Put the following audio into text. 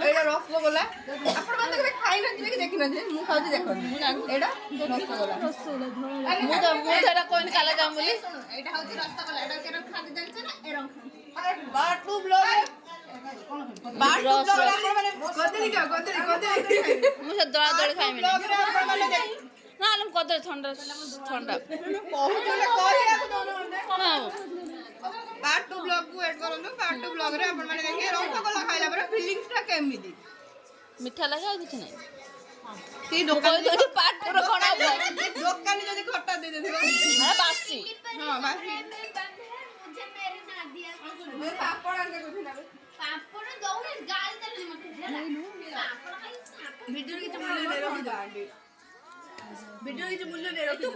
এইটা রসগোল্লা আপন মানে কেবে খাই না তুমি কি দেখি না যে মু খাউছি দেখুন এইটা রসগোল্লা ମୁଁ ସେଟା କହିନି କାଲା ଯାম ବୋଲି এইটা হচ্ছে রসগোল্লা এটা কেন খাতে জানছ না এরকম আরে বাটু ব্লগ বাটু ব্লগ আপন মানে কদলি ମୁଁ ସେ ଦଳା ଦଳି ଖାଇମିନି ବ୍ଲଗରେ আপন ମାନେ ନା ଆଲମ କଦଳୀ ଥଣ୍ଡା ଥଣ୍ଡା କହୁଥିଲେ କହିବାକୁ ଦଉନ ହଁ पार्ट 2 ब्लॉग को ऐड करନ୍ତୁ पार्ट 2 ब्लॉग रे आपण माने देखिए रसगोल्ला खाइला पर फीलिंग्स टा केमिति ମିଠା ଲାଗେ ଆଉ କିଛି ନାହିଁ ती दुकान କହିଦେଉଛି ପାର୍ଟ ଟୁ ର କଣ ହବ दुकान जदी खट्टा दे देथिबो ମାନେ ବାସି हां बाकी मुझे मेरे ना दिया मैं पापड़ आके कुछ ना पापड़ दौड़े गाल चलनी मत पापड़ खाई वीडियो की मूल्य ले रखी वीडियो की मूल्य ले रखी